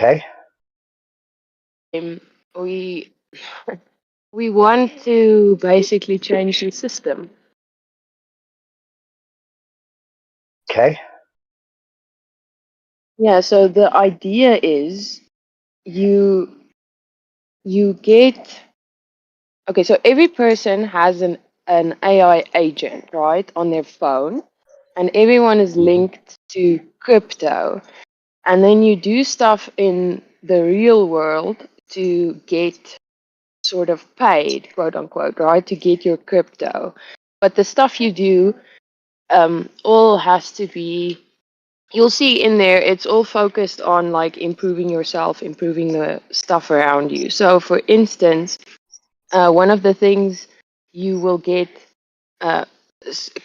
Okay. We we want to basically change the system. Okay. Yeah, so the idea is you you get okay, so every person has an AI agent, right, on their phone, and everyone is Hmm. linked to crypto. And then you do stuff in the real world to get sort of paid, quote unquote, right, to get your crypto. But the stuff you do all has to be, you'll see in there, it's all focused on like improving yourself, improving the stuff around you. So, for instance, one of the things you will get uh,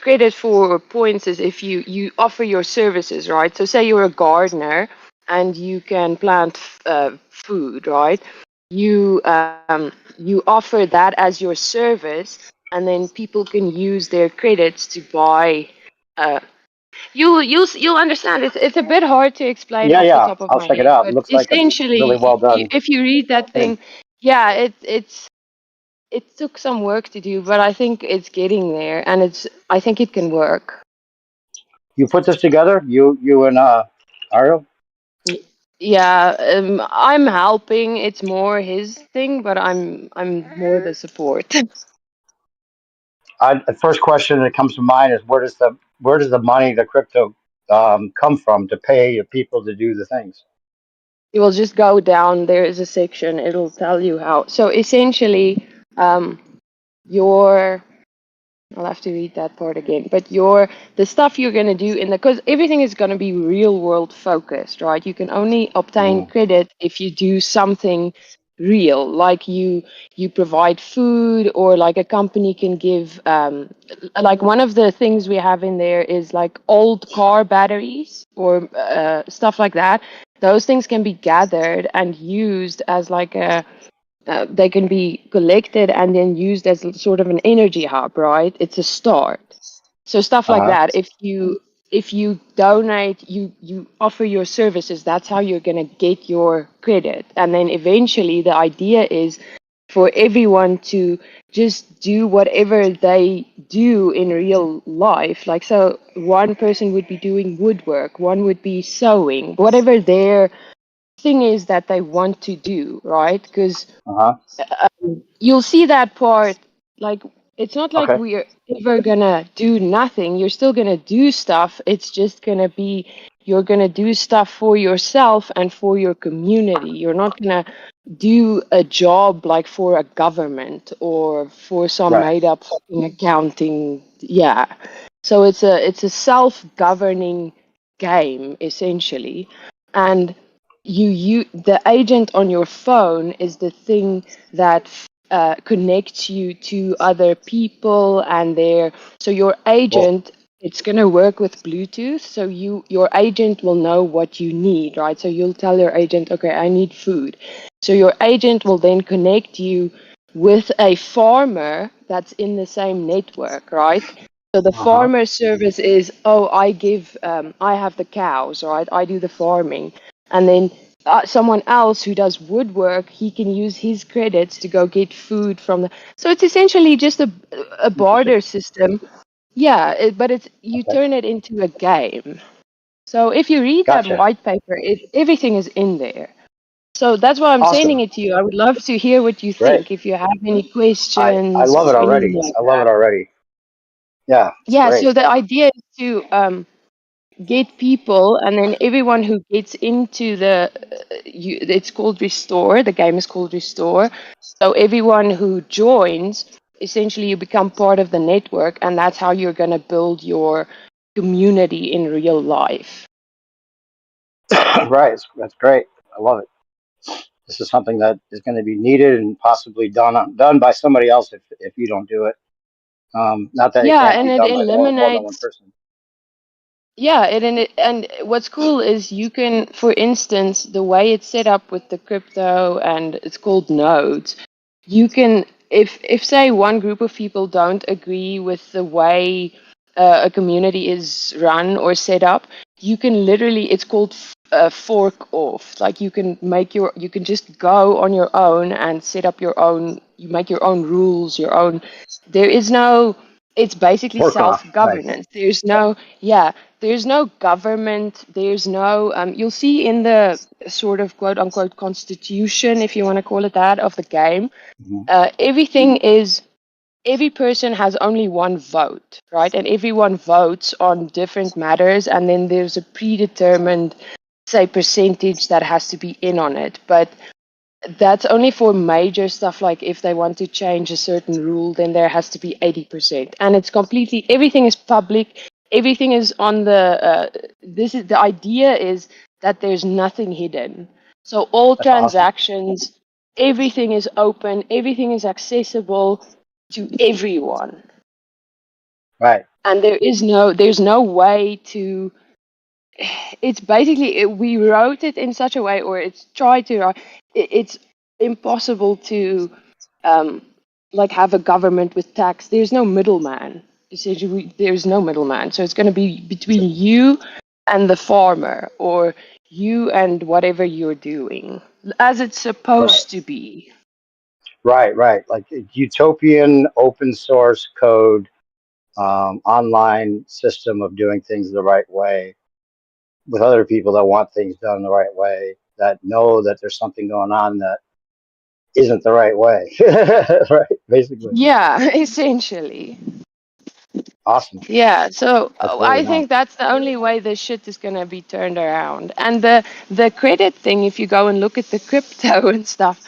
credit for points is if you offer your services, right? So say you're a gardener and you can plant food, right? You offer that as your service, and then people can use their credits to buy. Uh, you'll understand. It's a bit hard to explain Yeah, off the yeah. top of I'll my check it head, out. It but looks like a really essentially, well done if you read that thing. thing, yeah, it took some work to do, but I think it's getting there, and I think it can work. You put this together, you and Ariel. Y- Yeah, I'm helping. It's more his thing, but I'm more the support. The first question that comes to mind is where does the money, the crypto, come from to pay the people to do the things? You will just go down. There is a section. It'll tell you how. So essentially, um, your I'll have to read that part again. But the stuff you're gonna do in the because everything is gonna be real world focused, right? You can only obtain Mm. credit if you do something real, like you provide food, or like a company can give like one of the things we have in there is like old car batteries or stuff like that. Those things can be gathered and used as like a they can be collected and then used as sort of an energy hub, right? It's a start. So stuff like Uh-huh. that. If you donate, you offer your services. That's how you're gonna get your credit. And then eventually, the idea is for everyone to just do whatever they do in real life. Like, so one person would be doing woodwork, one would be sewing, whatever their thing is that they want to do, right? Because Uh-huh. you'll see that part. Like, it's not like Okay. we're ever gonna do nothing. You're still gonna do stuff. It's just gonna be you're gonna do stuff for yourself and for your community. You're not gonna do a job like for a government or for some Right. made up fucking accounting. Yeah. So it's a self-governing game essentially. And the agent on your phone is the thing that connects you to other people and their so your Cool. agent, it's going to work with Bluetooth, so your agent will know what you need, right? So you'll tell your agent, okay, I need food. So your agent will then connect you with a farmer that's in the same network, right? So the Uh-huh. farmer service is, oh, I have the cows, right? I do the farming. And then someone else who does woodwork, he can use his credits to go get food from the. So it's essentially just a Interesting. barter system. Yeah, but you Okay. turn it into a game. So if you read that Gotcha. white paper, everything is in there. So that's why I'm sending Awesome. it to you. I would love to hear what you Great. think. If you have any I questions love or it anything already. like I love that. it already. Yeah, it's Yeah. great. So the idea is to get people, and then everyone who gets into it's called Restore. The game is called Restore. So everyone who joins, essentially, you become part of the network, and that's how you're going to build your community in real life. Right. That's great. I love it. This is something that is going to be needed and possibly done by somebody else if you don't do it. Not that it Yeah, can't and be it done by more than one eliminates. person. Yeah, and what's cool is you can, for instance, the way it's set up with the crypto and it's called nodes, you can, if say one group of people don't agree with the way a community is run or set up, you can literally, it's called fork off. Like you can just go on your own and set up your own. You make your own rules, your own. There is no. It's basically Work off. Right. self-governance. There's no government. There's no. You'll see in the sort of quote unquote constitution, if you want to call it that, of the game. Hmm. Everything is every person has only one vote, right? And everyone votes on different matters, and then there's a predetermined, say, percentage that has to be in on it. But that's only for major stuff, like if they want to change a certain rule, then there has to be 80%. And it's completely, everything is public, everything is on the idea is that there's nothing hidden. So all That's awesome. transactions, everything is open, everything is accessible to everyone. Right. And there's no way to, it's basically we wrote it in such a way, or it's tried to it's impossible to um like have a government with tax. There's no middleman. Essentially, there's no middleman, so it's going to be between you and the farmer, or you and whatever you're doing, as it's Right. supposed to be. Right. Right. Like utopian open source code, online system of doing things the right way with other people that want things done the right way, that know that there's something going on that isn't the right way. Right. Basically. Yeah, essentially. Awesome. Yeah, so That's really I nice. think that's the only way this shit is gonna be turned around. And the credit thing, if you go and look at the crypto and stuff,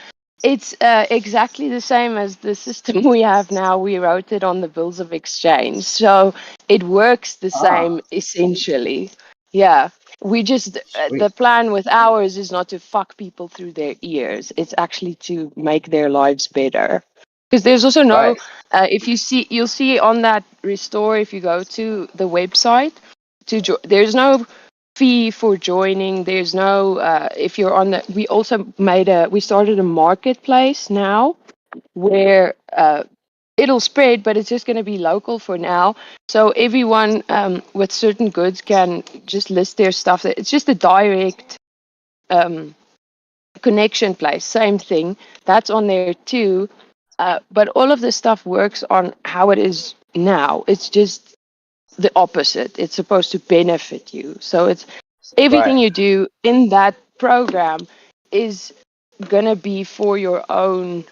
it's exactly the same as the system we have now. We wrote it on the bills of exchange, so it works the Ah, same essentially. Yeah, we just the sweet. plan with ours is not to fuck people through their ears. It's actually to make their lives better. Because there's also no, Right. if you see, you'll see on that restore, if you go to the website, there's no fee for joining. There's no, if you're on the, we also we started a marketplace now where it'll spread, but it's just going to be local for now. So everyone with certain goods can just list their stuff. It's just a direct um, connection place, same thing. That's on there too. But all of this stuff works on how it is now. It's just the opposite. It's supposed to benefit you. So it's Right. everything you do in that program is gonna be for your own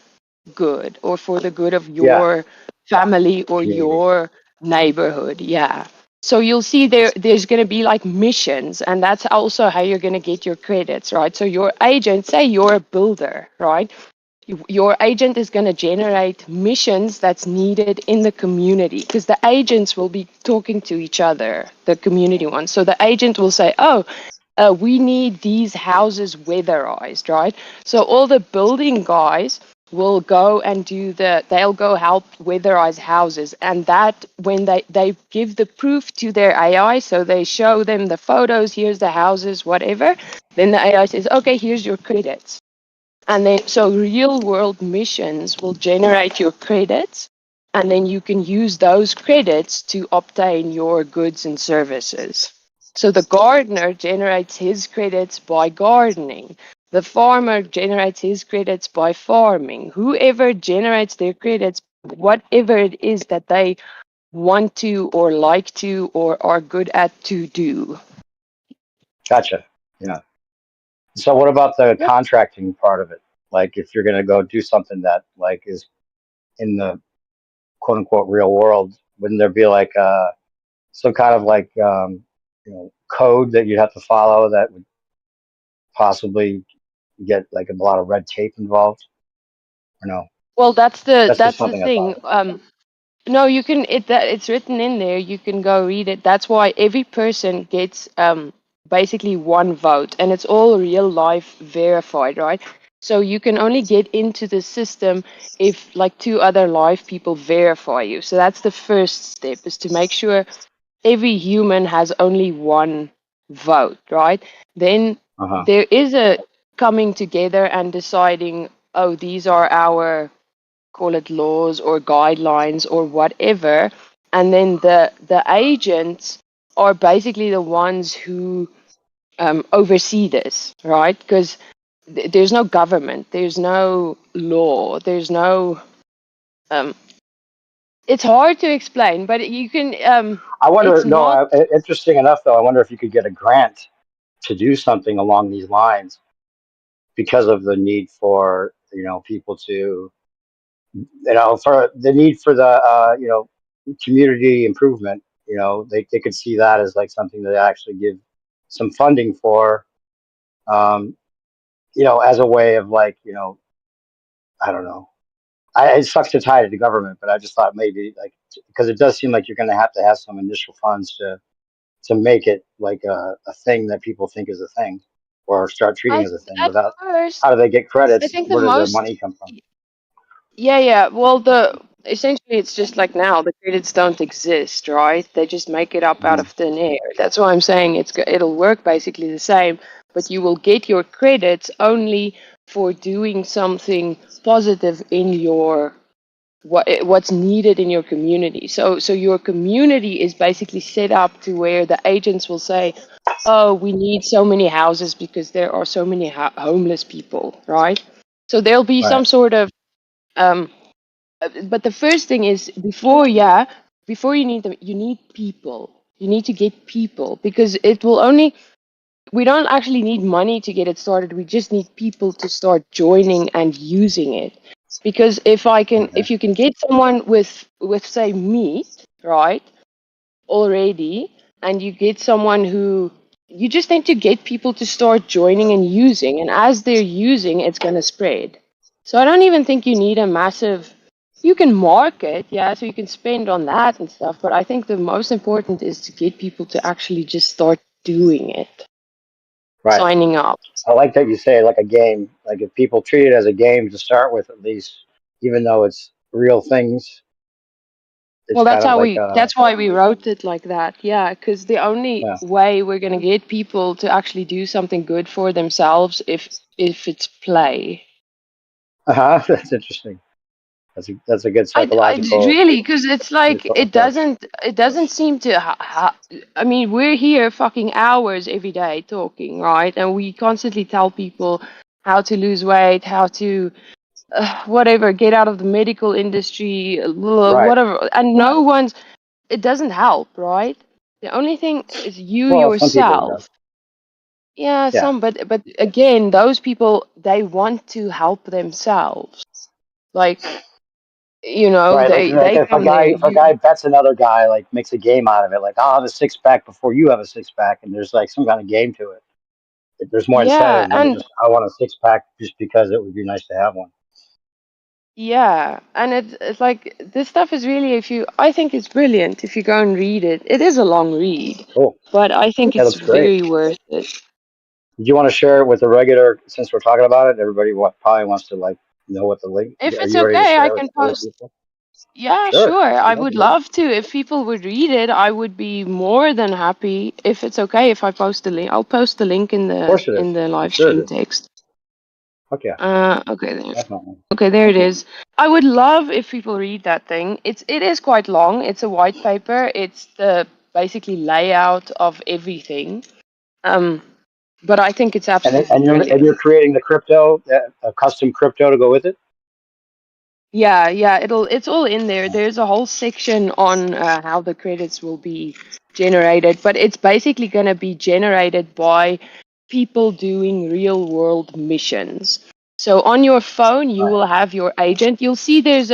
good, or for the good of Yeah. your family or Community. your neighborhood. Yeah. So you'll see there's going to be like missions, and that's also how you're going to get your credits, right? So your agent, say you're a builder, right? Your agent is going to generate missions that's needed in the community, because the agents will be talking to each other, the community ones. So the agent will say, oh, we need these houses weatherized, right? So all the building guys will go and they'll go help weatherize houses. And that, when they give the proof to their AI, so they show them the photos, here's the houses, whatever, then the AI says, okay, here's your credits. And then, so real world missions will generate your credits, and then you can use those credits to obtain your goods and services. So the gardener generates his credits by gardening. The farmer generates his credits by farming. Whoever generates their credits, whatever it is that they want to or like to or are good at to do. Gotcha. Yeah. So what about the Yep. contracting part of it? Like if you're going to go do something that like is in the quote unquote real world, wouldn't there be like some kind of like code that you'd have to follow that would possibly get like a lot of red tape involved? Or no? Well, That's just that's the something I thought thing. of. No, you can it's written in there. You can go read it. That's why every person gets basically one vote, and it's all real life verified, right? So you can only get into the system if like two other live people verify you. So that's the first step, is to make sure every human has only one vote, right? Then Uh-huh. there is a coming together and deciding, oh, these are our, call it laws or guidelines or whatever, and then the agents are basically the ones who oversee this, right? Because there's no government, there's no law, there's no. Um, it's hard to explain, but you can. I wonder. It's No, not. interesting enough though. I wonder if you could get a grant to do something along these lines because of the need for people to for the need for the community improvement. They could see that as like something that they actually give some funding for. Um, as a way of like I don't know. It sucks to tie it to government, but I just thought maybe like because it does seem like you're going to have some initial funds to make it like a thing that people think is a thing or start treating I as a thing at without first, how do they get I credits? think the Where does the most. money come from? Yeah, yeah. Well, the essentially it's just like now the credits don't exist, right? They just make it up out Mhm. of thin air. That's why I'm saying it'll work basically the same, but you will get your credits only for doing something positive in your what's needed in your community. So your community is basically set up to where the agents will say, "Oh, we need so many houses because there are so many homeless people," right? So there'll be Right. some sort of um, but the first thing is before you need them, you need people. You need to get people because it will only. We don't actually need money to get it started. We just need people to start joining and using it. Because Okay. if you can get someone with say meat, right, already, and you get someone who you just need to get people to start joining and using, and as they're using, it's going to spread. So I don't even think you need a massive. You can market, yeah, so you can spend on that and stuff, but I think the most important is to get people to actually just start doing it, Right. signing up. I like that you say like a game. Like if people treat it as a game to start with, at least, even though it's real things, it's Well, kind of like that's why we wrote it like that. Yeah, because the only yeah. way we're going to get people to actually do something good for themselves if it's play. Uh-huh. That's interesting. That's a good I psychological really, because it's like approach. it doesn't seem to I mean, we're here fucking hours every day talking, right? And we constantly tell people how to lose weight, how to whatever, get out of the medical industry, Right. whatever, and no one's. It doesn't help, right? The only thing is you Well, some people it does. yourself. Yeah, Yeah. some, but again, those people they want to help themselves. Like Right. Like they if a come guy there. if a guy bets another guy, like makes a game out of it, like I'll have a six pack before you have a six pack, and there's like some kind of game to it. There's more Yeah, incentive than and just I want a six pack just because it would be nice to have one. yeah, and it's like this stuff is really if you I think it's brilliant if you go and read it. It is a long read, Cool. but I think That it's looks great. very worth it. Do you want to share it with the regular? Since we're talking about it, everybody probably wants to like know what the link. If Are it's you ready to okay, I share with can other post. people? Yeah, Sure. sure. I Love would to. Of love to. If people would read it, I would be more than happy. If it's okay if I post the link, I'll post the link course it in is. the I'm live sure it stream is. text. Okay. Okay there. Definitely. Okay, there it is. I would love if people read that thing. It is quite long. It's a white paper. It's the basically layout of everything. Um, but I think it's And absolutely and you're brilliant. creating the crypto, a custom crypto to go with it. Yeah, yeah, it's all in there. There's a whole section on how the credits will be generated, but it's basically going to be generated by people doing real world missions. So on your phone, you Right. will have your agent. You'll see there's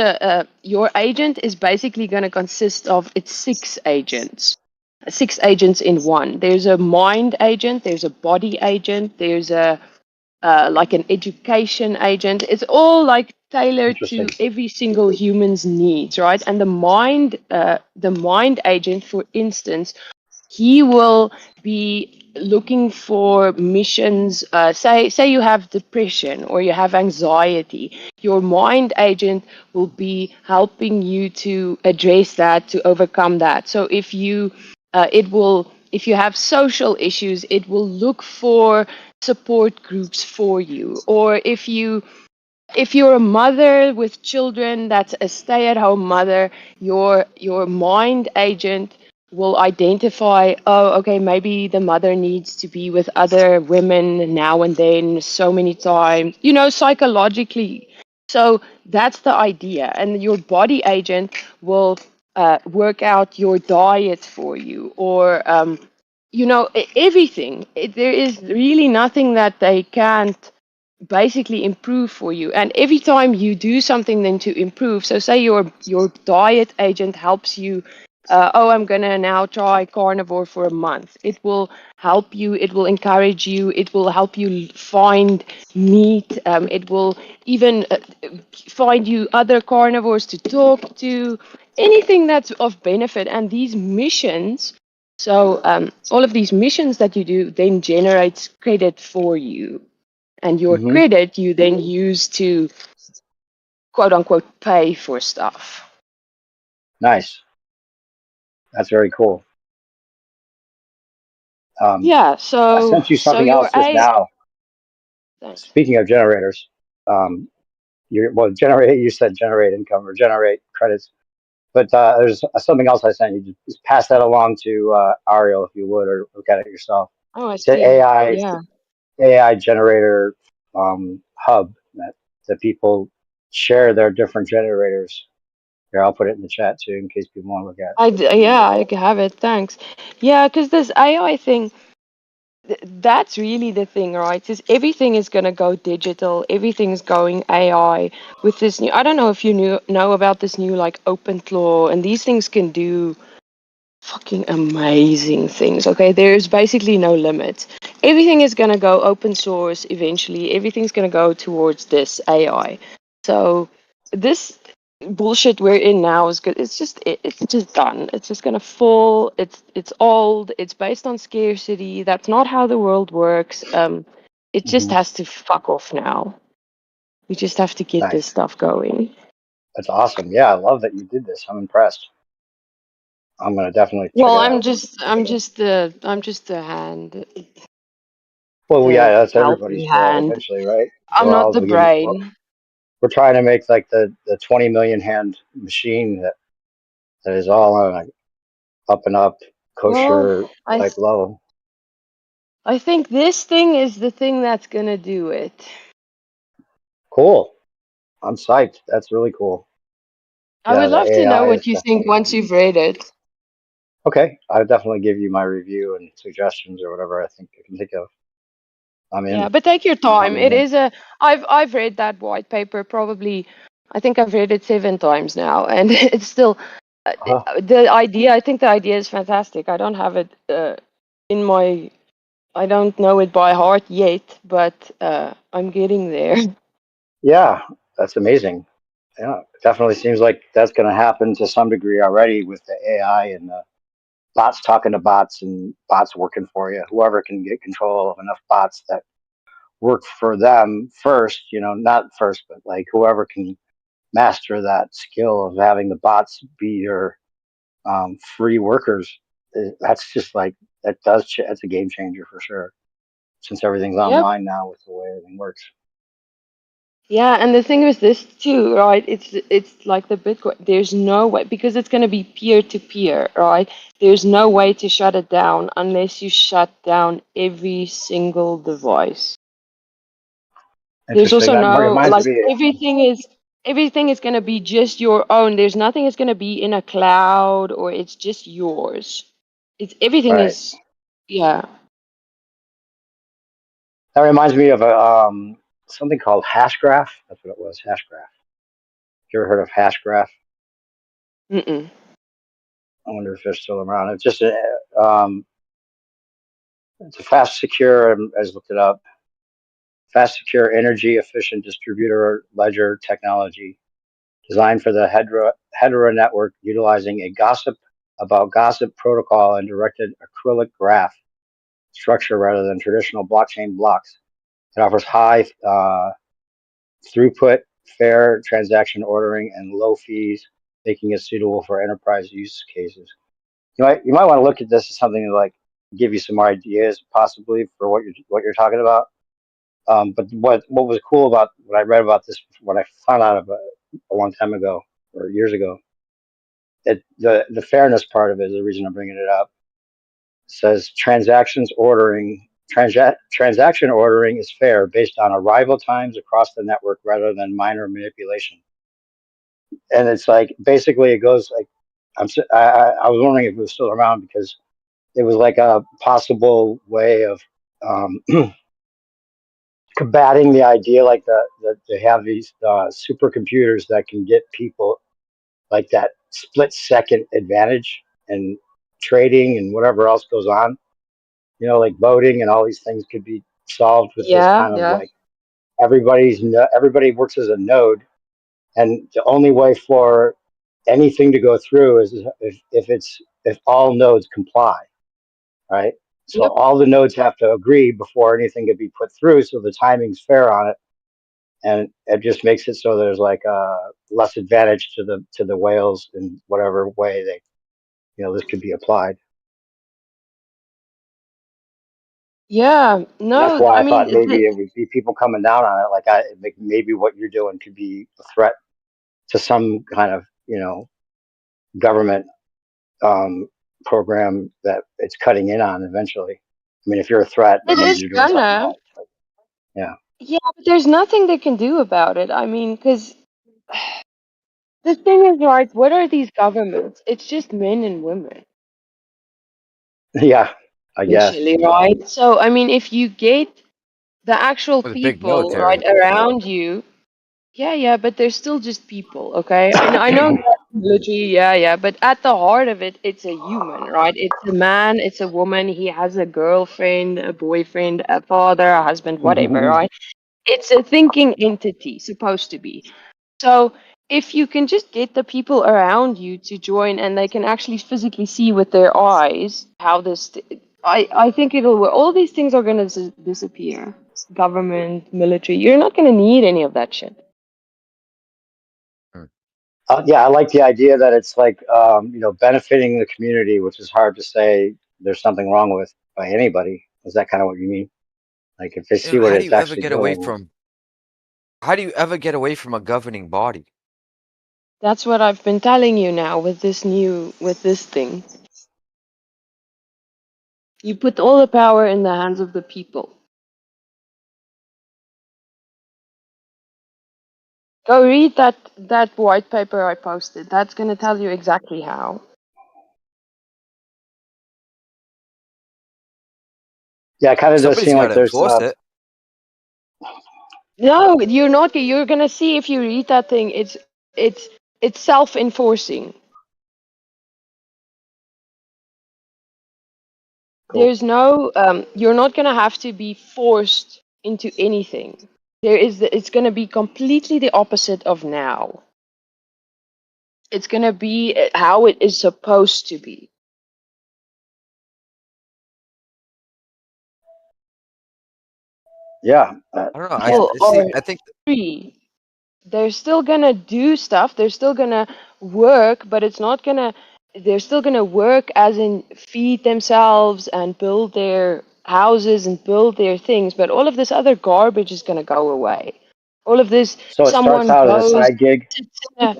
your agent is basically going to consist of it's six agents in one. There's a mind agent, there's a body agent, there's a like an education agent. It's all like tailored to Interesting. every single human's needs, right? And the mind agent, for instance, he will be looking for missions. Say you have depression or you have anxiety. Your mind agent will be helping you to address that, to overcome that. So it will. If you have social issues, it will look for support groups for you. Or if you're a mother with children that's a stay-at-home mother, your mind agent will identify, oh, okay, maybe the mother needs to be with other women now and then so many times, psychologically. So that's the idea. And your body agent will work out your diet for you, or, everything. There is really nothing that they can't basically improve for you. And every time you do something then to improve, so say your diet agent helps you, oh, I'm gonna now try carnivore for a month. It will help you, it will encourage you, it will help you find meat, it will even find you other carnivores to talk to, anything that's of benefit. And these missions, so all of these missions that you do then generates credit for you, and your Hmm. credit you then use to quote unquote pay for stuff. Nice. That's very cool. Um, Yeah, I so sent you so something your else just A now. thanks. Speaking of generators, um, generate. You said generate income or generate credits, but there's something else I sent you. Just pass that along to Ariel if you would, or look at it yourself. Oh, I It's an see. Yeah. AI generator hub that people share their different generators. Here, I'll put it in the chat too, in case people want to look at Yeah, I have it. Thanks. Yeah, because this AI thing, that's really the thing, right? Is everything is going to go digital. Everything's going AI with this new. I don't know if you know about this new like open claw, and these things can do fucking amazing things. Okay, there's basically no limit. Everything is going to go open source eventually. Everything's going to go towards this AI. So this bullshit we're in now is good. It's just done. It's just going to fall. It's old. It's based on scarcity. That's not how the world works. It it. just has to fuck off now. We just have to get this Nice. stuff going. That's awesome. Yeah, I love that you did this. I'm impressed. I'm gonna definitely check Well, it out. I'm just the hand, Well, yeah, the that's everybody's helping job hand. eventually, right? I'm not the brain. We're trying to make like the 20 million hand machine that is all on like up and up Well, kosher I like low. I think this thing is the thing that's gonna do it. Cool. I'm psyched. That's really cool. I Yeah, would the love to know AI is what you think definitely once you've read it. okay. I'll definitely give you my review and suggestions or whatever I think I can think of. I'm Yeah, in. but take your time. I'm It in. is a. I've read that white paper probably. I think I've read it 7 times now, and it's still Uh-huh. the idea. I think the idea is fantastic. I don't have it in my. I don't know it by heart yet, but I'm getting there. Yeah, that's amazing. Yeah, it definitely seems like that's going to happen to some degree already with the AI and the bots talking to bots and bots working for you. Whoever can get control of enough bots that work for them first, not first, but like whoever can master that skill of having the bots be your free workers. That's just like that's a game changer for sure. Since everything's Yep. online now with the way everything works. Yeah, and the thing with this too, right? It's like the Bitcoin. There's no way because it's going to be peer to peer, right? There's no way to shut it down unless you shut down every single device. There's Interesting. also That no reminds like me. everything is going to be just your own. There's nothing is going to be in a cloud or it's just yours. It's everything Right. is yeah. That reminds me of a something called Hashgraph. That's what it was. Hashgraph. You ever heard of Hashgraph? Mm-mm. I wonder if they're still around. It's a fast, secure. I just looked it up. Fast, secure, energy efficient distributor ledger technology designed for the Hedera network, utilizing a gossip about gossip protocol and directed acrylic graph structure rather than traditional blockchain blocks. It offers high throughput, fair transaction ordering, and low fees, making it suitable for enterprise use cases. You might want to look at this as something to like give you some ideas possibly for what you're talking about. But what was cool about what I read about this, what I found out about a long time ago or years ago, the fairness part of it is the reason I'm bringing it up. It says transaction ordering is fair based on arrival times across the network rather than minor manipulation. And it's like basically it goes like I was wondering if it was still around because it was like a possible way of um, combating the idea like that they have these supercomputers that can get people like that split second advantage and trading and whatever else goes on. Like voting and all these things could be solved with this Yeah, kind of yeah. like everybody works as a node, and the only way for anything to go through is if all nodes comply, right? So Yep. all the nodes have to agree before anything can be put through, so the timing's fair on it, and it just makes it so there's like less advantage to the whales in whatever way this could be applied. Yeah. And that's No, why I I mean, thought maybe it would be people coming down on it. Like maybe what you're doing could be a threat to some kind of government um, program that it's cutting in on eventually. I mean, if you're a threat, that it means is you're doing something gonna. bad. But, yeah, Yeah, but there's nothing they can do about it. I mean, because the thing is, right, what are these governments? It's just men and women, yeah, I guess. essentially, right? So, I mean, if you get the actual with a big people, right, military. around you, yeah, yeah, but they're still just people, okay? I know that's military, yeah, yeah, but at the heart of it, it's a human, right? It's a man, it's a woman, he has a girlfriend, a boyfriend, a father, a husband, whatever, right? It's a thinking entity, supposed to be. So if you can just get the people around you to join and they can actually physically see with their eyes how I think it'll work. All these things are going to disappear. Government, military, you're not going to need any of that shit. Mm. Yeah, I like the idea that it's like benefiting the community, which is hard to say there's something wrong with by anybody. Is that kind of what you mean? Like if they see what How do it's you ever actually get away doing. from? How do you ever get away from a governing body? That's what I've been telling you now with this thing. You put all the power in the hands of the people. Go read that white paper I posted. That's going to tell you exactly how. Yeah, it kind of does Somebody's seem got like to there's enforce it. No, you're not. You're gonna see if you read that thing. It's self-enforcing. cool. There's no. You're not gonna have to be forced into anything. It's gonna be completely the opposite of now. It's gonna be how it is supposed to be. Yeah, I don't know. People I see. are I think free. They're still gonna do stuff. They're still gonna work, but it's not gonna. They're still gonna work as in feed themselves and build their houses and build their things. But all of this other garbage is gonna go away. All of this, so it starts someone out as a goes, side gig. sits in a,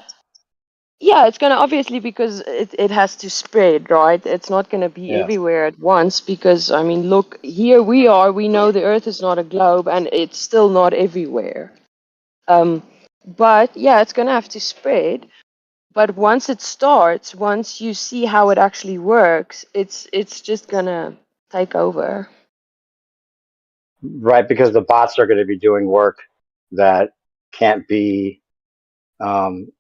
yeah, it's gonna obviously because it has to spread, right? It's not gonna be Yeah. everywhere at once because I mean, look, here we are. We know the Earth is not a globe, and it's still not everywhere. Um, but yeah, it's gonna have to spread. But once it starts, once you see how it actually works, it's just gonna take over. Right, because the bots are going to be doing work that can't be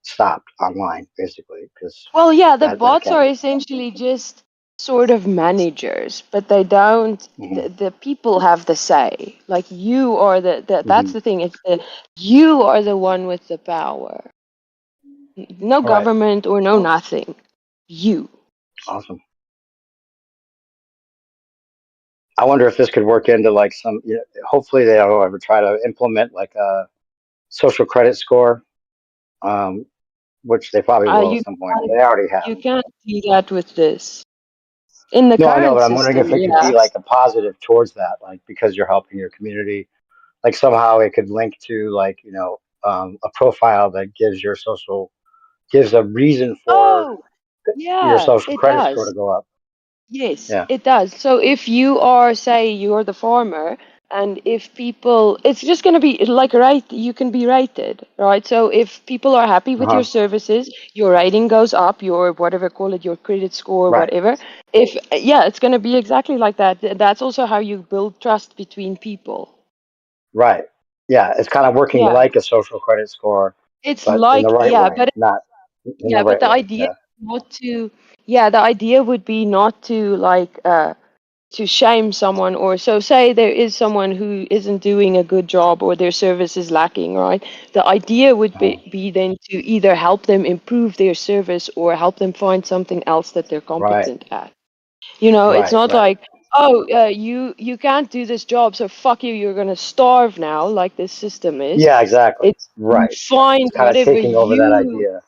stopped online, basically, because Well, yeah, the that bots can't. are essentially just sort of managers, but they don't. Hmm. The people have the say. Like you are that's Hmm. the thing. It's you are the one with the power. No All right, government or no nothing. You. awesome. I wonder if this could work into like some. Hopefully, they don't ever try to implement like a social credit score, um, which they probably will at You some point. They already have. you can't do that with this. In the No, I know, current but I'm wondering if system, it could yeah. be like a positive towards that, like because you're helping your community. Like somehow it could link to like a profile that gives a reason for Oh, your Yeah, social it credit score does. to go up. Yes, Yeah. it does. So if you are, say, you're the farmer, and if people, it's just going to be like rate, you can be rated, right? So if people are happy with your Uh-huh. services, your rating goes up, your whatever, call it your credit score, Right. whatever. If, yeah, it's going to be exactly like that. That's also how you build trust between people. Right. Yeah. It's kind of working Yeah. like a social credit score, It's but in the like, right yeah, way, but not in the yeah, but right the way. idea Yeah. not to, yeah, the idea would be not to like, to shame someone, or so say there is someone who isn't doing a good job or their service is lacking, right? The idea would Uh-huh. be then to either help them improve their service or help them find something else that they're Right. competent at. You know, it's Right. not Right. like, oh, you can't do this job, so fuck you, you're gonna starve now, like this system is. Yeah. Exactly. It's you Right. Right. find It's kind of whatever taking over that you, idea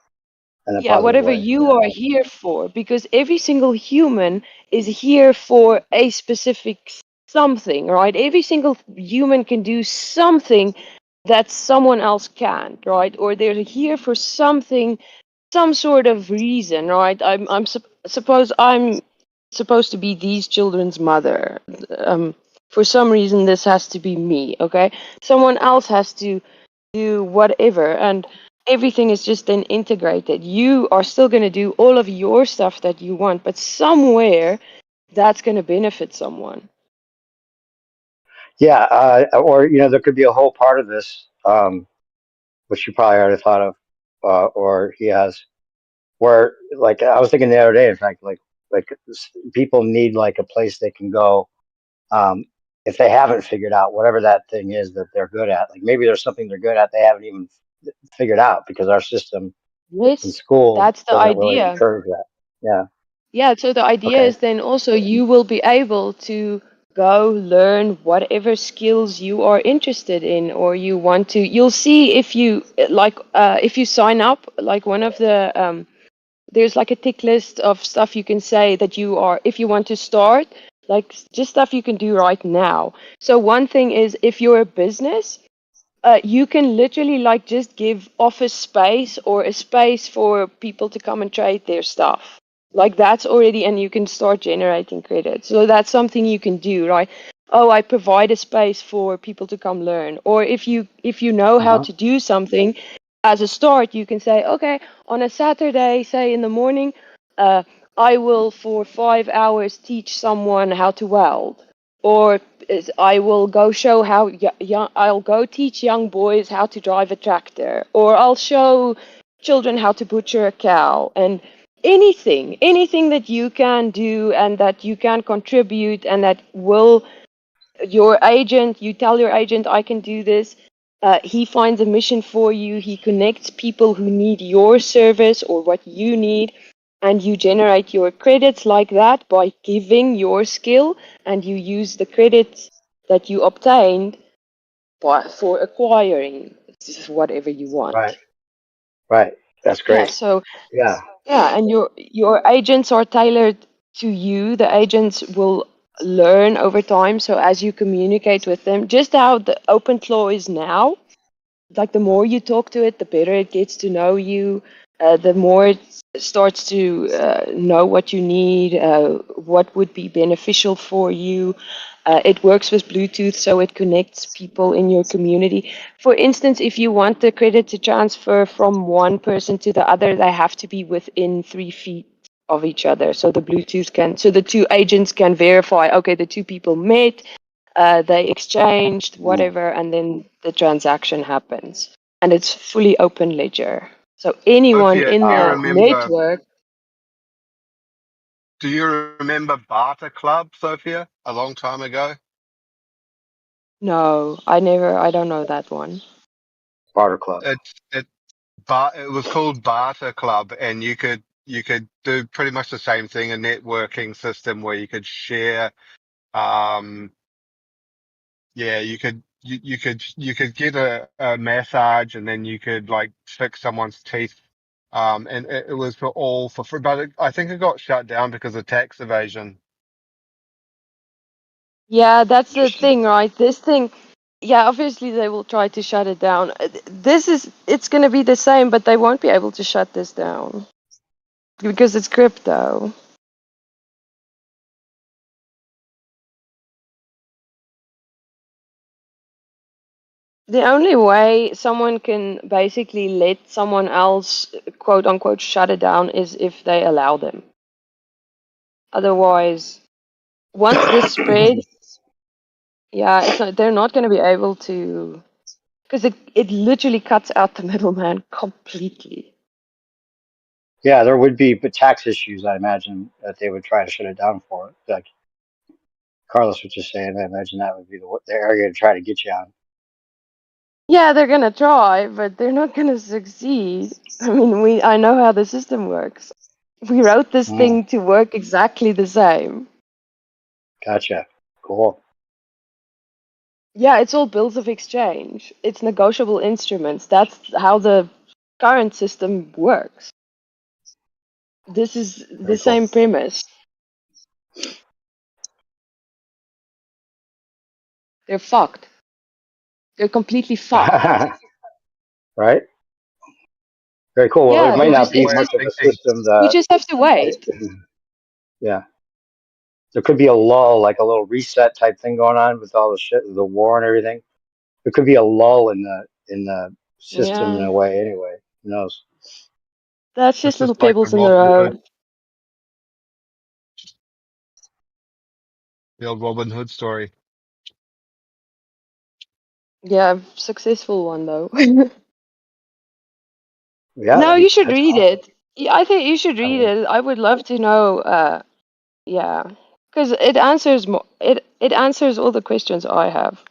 in a yeah, positive whatever way. you Yeah. are here for, because every single human is here for a specific something, right? Every single human can do something that someone else can't, right? Or they're here for something, some sort of reason, right? Suppose I'm supposed to be these children's mother. For some reason, this has to be me, okay? Someone else has to do whatever, and everything is just then integrated. You are still going to do all of your stuff that you want, but somewhere that's going to benefit someone. Yeah. Or there could be a whole part of this, which you probably already thought of, or he has, where like I was thinking the other day, in fact, like people need like a place they can go, um, if they haven't figured out whatever that thing is that they're good at. Like maybe there's something they're good at they haven't even figured out because our system in Yes, school that's the doesn't really idea. encourage that. Yeah. Yeah, so the idea Okay. is then also you will be able to go learn whatever skills you are interested in or you want to. You'll see if you like if you sign up, like one of the there's like a tick list of stuff you can say that you are, if you want to start, like just stuff you can do right now. So one thing is if you're a business, you can literally like just give office space or a space for people to come and trade their stuff. Like that's already, and you can start generating credit. So that's something you can do, right? Oh, I provide a space for people to come learn. Or if you know how Uh-huh. to do something, as a start, you can say, okay, on a Saturday, say in the morning, uh, I will for 5 hours teach someone how to weld. Or I will go show how young, I'll go teach young boys how to drive a tractor, or I'll show children how to butcher a cow, and anything that you can do and that you can contribute and that will your agent, you tell your agent, I can do this. He finds a mission for you. He connects people who need your service or what you need, and you generate your credits like that by giving your skill, and you use the credits that you obtained for acquiring whatever you Right. want. Right. That's Yeah, great. so Yeah. yeah, and your agents are tailored to you. The agents will learn over time. So as you communicate with them, just how the open claw is now, like the more you talk to it, the better it gets to know you. The more it starts to know what you need, what would be beneficial for you. It works with Bluetooth, so it connects people in your community. For instance, if you want the credit to transfer from one person to the other, they have to be within 3 feet of each other. So the Bluetooth can, so the two agents can verify, okay, the two people met, they exchanged Mm. whatever, and then the transaction happens. And it's fully open ledger. So anyone Sophia, in the network, do you remember Barter Club, Sophia, a long time ago? no, I don't know that one. Barter Club. It was called Barter Club, and you could do pretty much the same thing, a networking system where you could share, um, yeah, you could get a massage, and then you could like fix someone's teeth. And it was for all for free, but I think it got shut down because of tax evasion. Yeah, that's the Interesting. thing, right? This thing, yeah, obviously they will try to shut it down. It's going to be the same, but they won't be able to shut this down. because it's crypto. The only way someone can basically let someone else, quote unquote, shut it down is if they allow them. Otherwise, once this spread, yeah, it's not, they're not going to be able to, because it literally cuts out the middleman completely. Yeah, there would be tax issues, I imagine, that they would try to shut it down for. Like Carlos was just saying, I imagine that would be the area to try to get you on. Yeah, they're going to try, but they're not going to succeed. I mean, I know how the system works. We wrote this Mm, thing to work exactly the same. gotcha. Cool. Yeah, it's all bills of exchange. It's negotiable instruments. That's how the current system works. This is the Very cool. same premise. They're fucked. They're completely fucked. Right? Very cool. Well, it Yeah, might they're not just, be it's Way of just, much of a thinking. system we that, just have to wait. yeah. There could be a lull, like a little reset type thing going on with all the shit, the war and everything. There could be a lull in the system in Yeah, a way. Anyway, who knows? that's It's just little just like the pebbles in the Robin Hood, road. the old Robin Hood story. Yeah, successful one though. Yeah, No, you should that's read awesome. it. Yeah, I think you should I read mean, it. I would love to know. Yeah, because it answers more. It answers all the questions I have.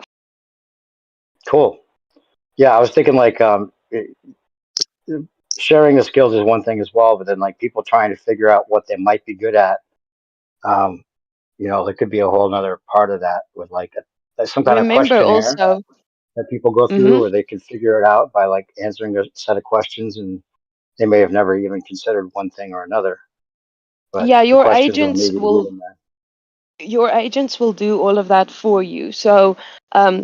cool. Yeah, I was thinking like sharing the skills is one thing as well, but then like people trying to figure out what they might be good at. Um, there could be a whole other part of that with like some kind of Remember questionnaire also. that people go through Mm-hmm. where they can figure it out by like answering a set of questions, and they may have never even considered one thing or another, but Yeah, the questions will maybe lead them there. your agents will do all of that for you. So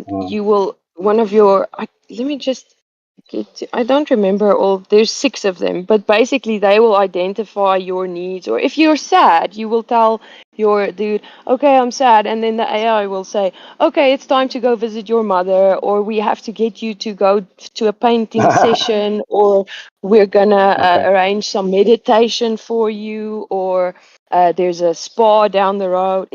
Mm, you will one of your let me just I don't remember all. There's six of them, but basically they will identify your needs. Or if you're sad, you will tell your dude, "Okay, I'm sad," and then the AI will say, "Okay, it's time to go visit your mother," or "We have to get you to go to a painting session," or "We're gonna okay. arrange some meditation for you," or "There's a spa down the road."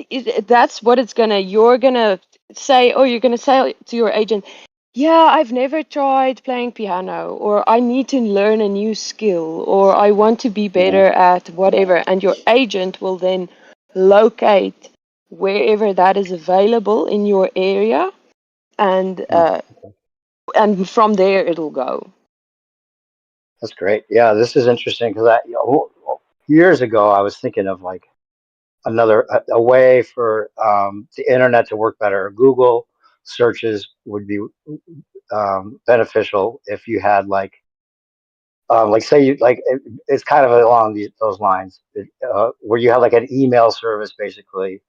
That's what it's gonna. You're gonna say, or you're gonna say to your agent, yeah, I've never tried playing piano, or I need to learn a new skill, or I want to be Mm, better at whatever. And your agent will then locate wherever that is available in your area, and mm. uh, and from there it'll go. That's great. Yeah, this is interesting because years ago I was thinking of like a way for the internet to work better. Google searches would be beneficial if you had like say you like it's kind of along those lines where you have like an email service basically,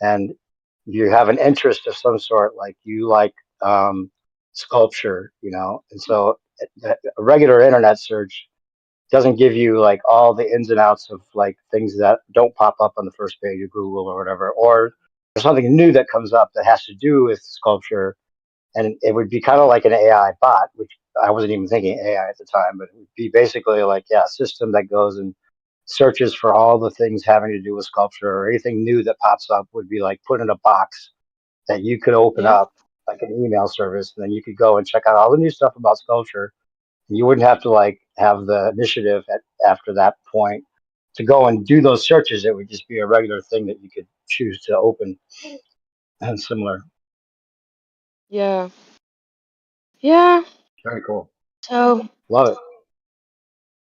and you have an interest of some sort, like you like sculpture, and so a regular internet search doesn't give you like all the ins and outs of like things that don't pop up on the first page of Google or whatever, or there's something new that comes up that has to do with sculpture, and it would be kind of like an AI bot, which I wasn't even thinking AI at the time, but it would be basically like, yeah, a system that goes and searches for all the things having to do with sculpture, or anything new that pops up would be like put in a box that you could open Yeah, up like an email service, and then you could go and check out all the new stuff about sculpture. You wouldn't have to like have the initiative after that point to go and do those searches. It would just be a regular thing that you could choose to open and similar. yeah, yeah. Very cool. So, Love it.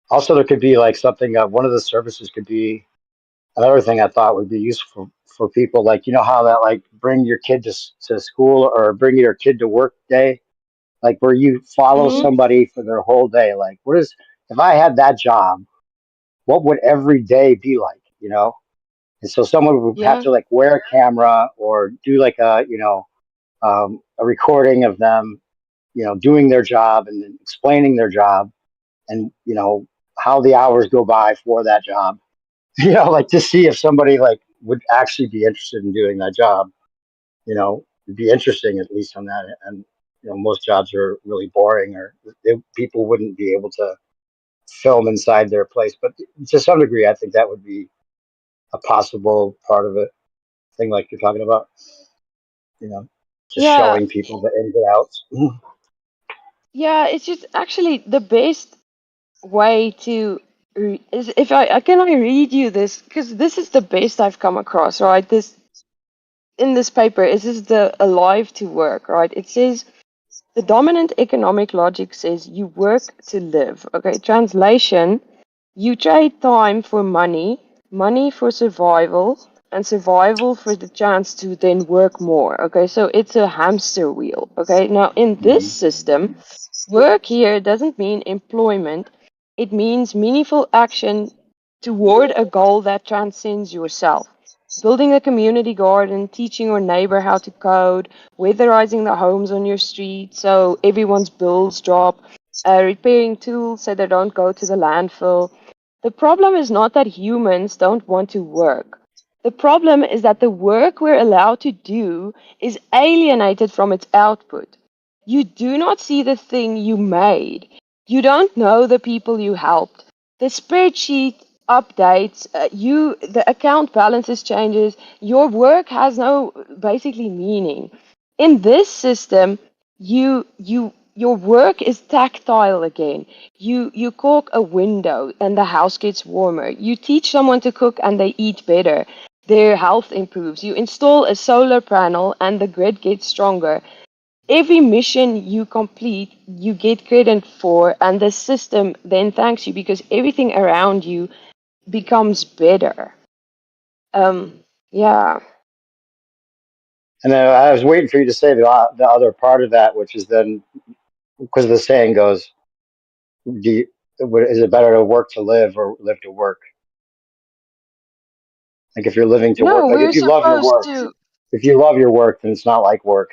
Also, there could be like something. One of the services could be another thing I thought would be useful for people. Like how that like bring your kid to school or bring your kid to work day. Like where you follow mhm, somebody for their whole day. Like what is if I had that job? What would every day be like? And so someone would have yeah, to like wear a camera or do like a recording of them, doing their job and then explaining their job, and how the hours go by for that job. Like to see if somebody like would actually be interested in doing that job. It'd be interesting at least on that. And most jobs are really boring, or people wouldn't be able to film inside their place. But to some degree, I think that would be a possible part of it. Thing like you're talking about, you know, just Yeah, showing people the ins and outs. yeah, it's just actually the best way to is if I can I read you this because this is the best I've come across, right? This in this paper is this the alive to work, right? It says the dominant economic logic says you work to live. Okay, translation: you trade time for money, money for survival, and survival for the chance to then work more. Okay, so it's a hamster wheel. Okay, now in this Mhm. system, work here doesn't mean employment, it means meaningful action toward a goal that transcends yourself. Building a community garden, teaching your neighbor how to code, weatherizing the homes on your street so everyone's bills drop, repairing tools so they don't go to the landfill. The problem is not that humans don't want to work. The problem is that the work we're allowed to do is alienated from its output. You do not see the thing you made. You don't know the people you helped. The spreadsheet updates, the account balances changes. Your work has no basically meaning. In this system, your work is tactile again. You caulk a window and the house gets warmer. You teach someone to cook and they eat better. Their health improves. You install a solar panel and the grid gets stronger. Every mission you complete, you get credit for, and the system then thanks you because everything around you becomes better. Yeah. And then I was waiting for you to say the other part of that, which is then because the saying goes, "Do you, is it better to work to live or live to work?" Like if you're living to work, No, like we're if you love your supposed work, to. if you love your work, then it's not like work.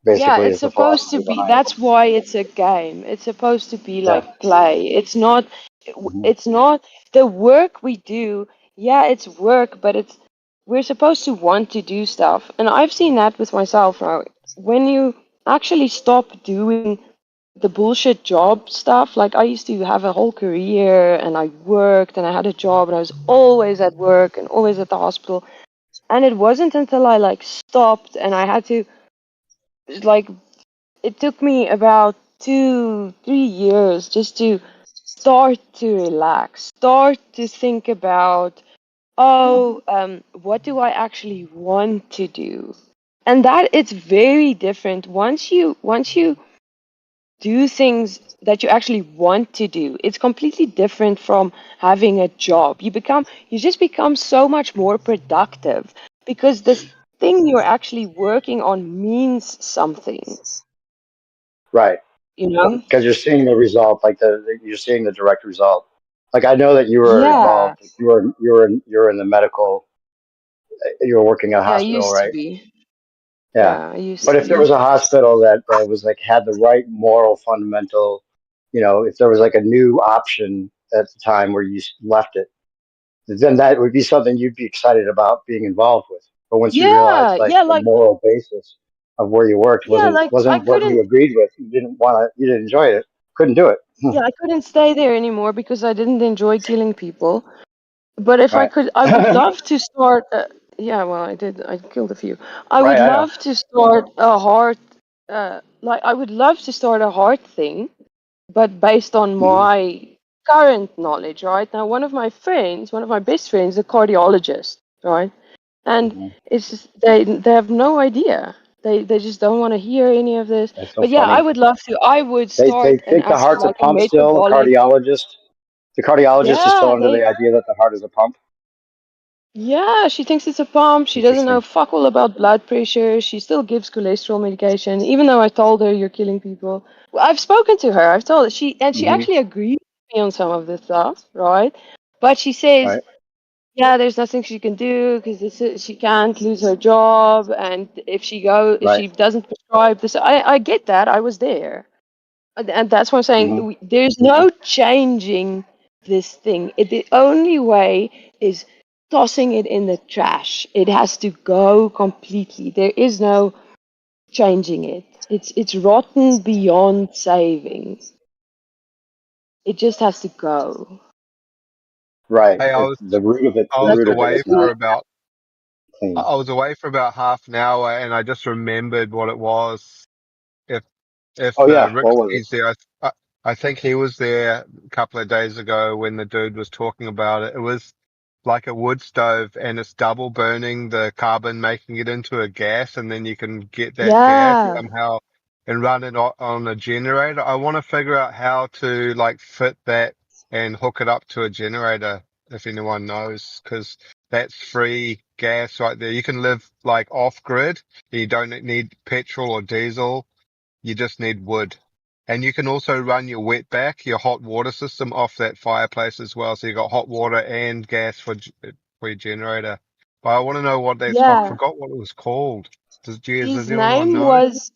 Yeah, Basically, it's is the supposed to philosophy be. behind it. That's why it's a game. It's supposed to be Yeah. like play. It's not. Mhm. It's not the work we do. Yeah, it's work, but it's we're supposed to want to do stuff. And I've seen that with myself now. When you actually stop doing the bullshit job stuff, like I used to have a whole career and I worked and I had a job and I was always at work and always at the hospital. And it wasn't until I like stopped and I had to like it took me about 2, 3 years just to start to relax, start to think about, oh, what do I actually want to do? And that it's very different once you do things that you actually want to do. It's completely different from having a job. You just become so much more productive because this thing you're actually working on means something, Right. you know? Because you're seeing the result, like you're seeing the direct result. Like I know that you were Yeah. involved. Like you were in the medical. You were working at a Yeah, I hospital, used to right? be. Yeah. Yeah, I used But to if there be. was a hospital that was like had the right moral fundamental, if there was like a new option at the time where you left it, then that would be something you'd be excited about being involved with. But once you realize Yeah, like yeah, the moral basis of where you worked yeah, wasn't like I wasn't what you couldn't, agreed with, you didn't enjoy it, couldn't do it. yeah, I couldn't stay there anymore because I didn't enjoy killing people. But if I Right. could, I would love to start. Yeah, well, I did. I killed a few. I would Right, I know. love to start a heart. Like I would love to start a heart thing, but based on Hmm. my current knowledge, right? Now, one of my best friends, is a cardiologist, right? And Hmm. it's just, they have no idea. They just don't want to hear any of this. That's so But yeah, I funny. would love to. I would They start an think the heart's a like a pump still. The metabolic. cardiologist, the cardiologist is still Yeah, under the idea that the heart is a pump. yeah, she thinks it's a pump. She doesn't know Interesting. fuck all about blood pressure. She still gives cholesterol medication, even though I told her you're killing people. Well, I've spoken to her. I've told her she Hmm. actually agreed with me on some of the stuff, right? But she says, Right. yeah, there's nothing she can do because she can't lose her job, and if Right. she doesn't prescribe this, I get that. I was there. And that's what I'm saying. Hmm. There's no changing this thing. The only way is tossing it in the trash. It has to go completely. There is no changing it. It's rotten beyond saving. It just has to go. Right. Hey, The root of it, I the was That's root of it away is me. for not about clean. I was away for about half an hour, and I just remembered what it was. If Oh yeah. Rick What was it? Steve's there, I think he was there a couple of days ago when the dude was talking about it. It was like a wood stove, and it's double burning the carbon, making it into a gas, and then you can get that gas Yeah. somehow and run it on a generator. I want to figure out how to like fit that and hook it up to a generator if anyone knows, because that's free gas right there. You can live like off grid. You don't need petrol or diesel. You just need wood. And you can also run your wetback, your hot water system off that fireplace as well. So you got hot water and gas for your generator. But I want to know what that's, I Yeah. forgot what it was called. His Does anyone name know? was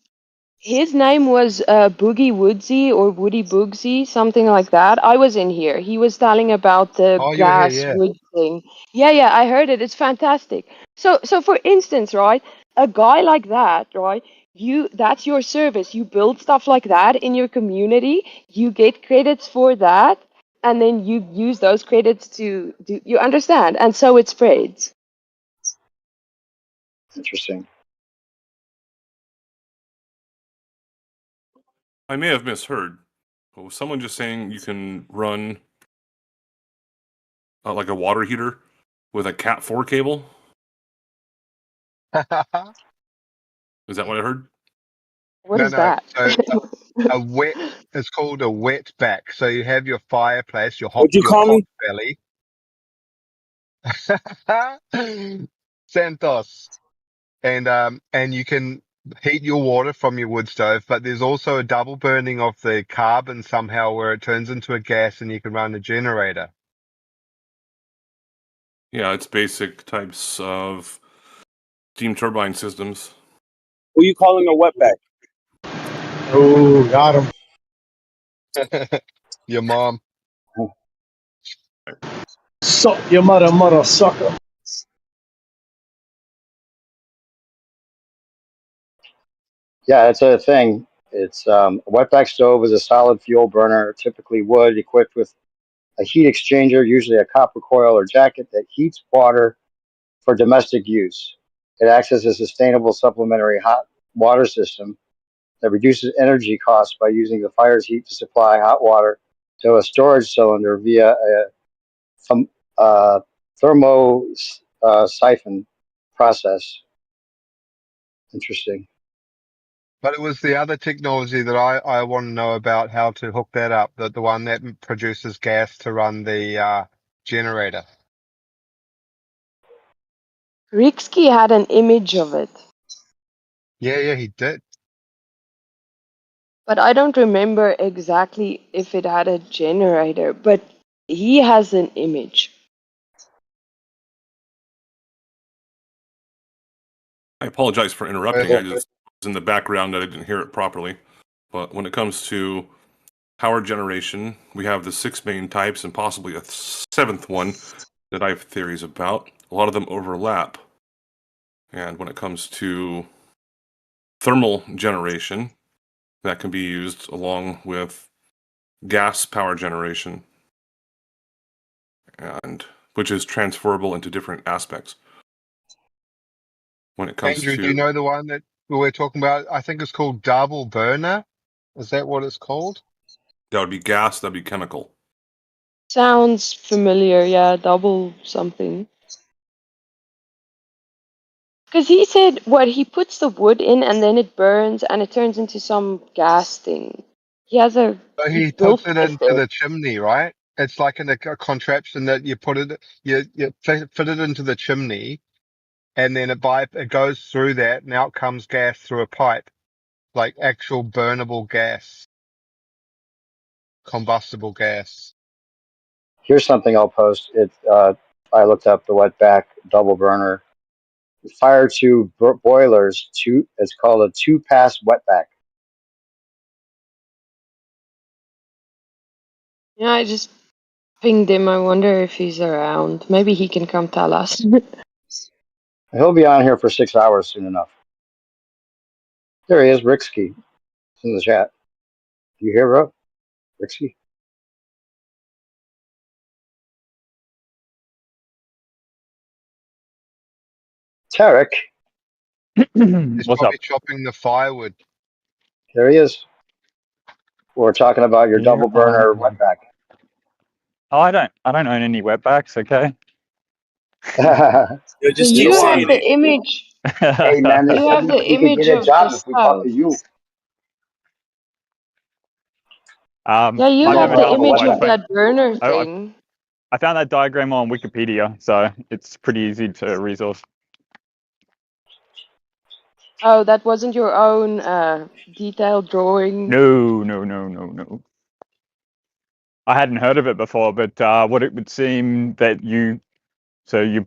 His name was Boogie Woodsy or Woody Boogsy, something like that. I was in here. He was telling about the Oh, you're here, gas yeah. wood thing. Yeah, yeah, I heard it. It's fantastic. So for instance, right, a guy like that, right, that's your service. You build stuff like that in your community. You get credits for that, and then you use those credits to do. You understand? And so it spreads. Interesting. I may have misheard. But was someone just saying you can run like a water heater with a Cat 4 cable? Is that what I heard? What No, is no. that? So a wet, it's called a wet back. So you have your fireplace, What'd you your call pot me? belly. Santos. And you can heat your water from your wood stove, but there's also a double burning of the carbon somehow where it turns into a gas and you can run a generator. Yeah, it's basic types of steam turbine systems. Who you calling a wetback? Oh, got him. Your mom. Suck your mother, sucker. Yeah, it's a thing. It's a wetback stove is a solid fuel burner, typically wood, equipped with a heat exchanger, usually a copper coil or jacket that heats water for domestic use. It acts as a sustainable supplementary hot water system that reduces energy costs by using the fire's heat to supply hot water to a storage cylinder via a therm- uh, thermo siphon process. Interesting. But it was the other technology that I want to know about how to hook that up, the one that produces gas to run the generator. Rixky had an image of it. Yeah, he did. But I don't remember exactly if it had a generator, but he has an image. I apologize for interrupting. I Perfect. just was in the background that I didn't hear it properly. But when it comes to power generation, we have the six main types and possibly a seventh one that I have theories about. A lot of them overlap. And when it comes to thermal generation, that can be used along with gas power generation, and which is transferable into different aspects. When it comes Andrew, do you to know the one that we were talking about? I think it's called double burner. Is that what it's called? that would be gas, that'd be chemical. Sounds familiar, yeah, double something. Because he said what he puts the wood in and then it burns and it turns into some gas thing. So He he puts built it with into it. the chimney, right? It's like in a contraption that you put it, you fit it into the chimney, and then it goes through that, and out comes gas through a pipe, like actual burnable gas, combustible gas. Here's something I'll post. I looked up the wetback double burner. Fire tube boilers. It's called a two-pass wetback. Yeah, I just pinged him. I wonder if he's around. Maybe he can come tell us. He'll be on here for 6 hours soon enough. There he is, Ricksky. It's in the chat. You hear, bro? Ricksky? Tarek, He's What's up? probably chopping the firewood. there he is. We're talking about your Here double I burner am. wetback. Oh, I don't own any wetbacks. Okay. You're So just You keep you don't have want saying it. the it. image. Hey, man, they You said have the we could get image a of the job if we talk to stove. you. Yeah, you You I've don't have never want the to done have it a image before. In of wetback. fact, that burner I, thing. I found that diagram on Wikipedia, so it's pretty easy to resource. Oh, that wasn't your own detailed drawing. No. I hadn't heard of it before, but what it would seem that you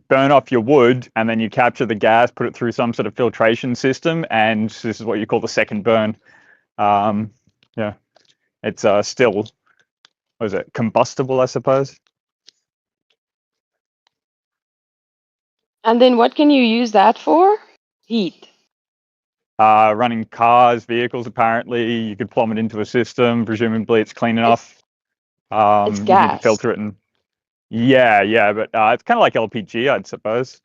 burn off your wood and then you capture the gas, put it through some sort of filtration system, and this is what you call the second burn. Yeah, it's still, what is it, combustible, I suppose. And then what can you use that for? Heat. Running cars, vehicles, apparently. You could plumb it into a system. Presumably it's clean It's enough. it's You need to gas. filter it and yeah, but it's kind of like LPG, I'd suppose.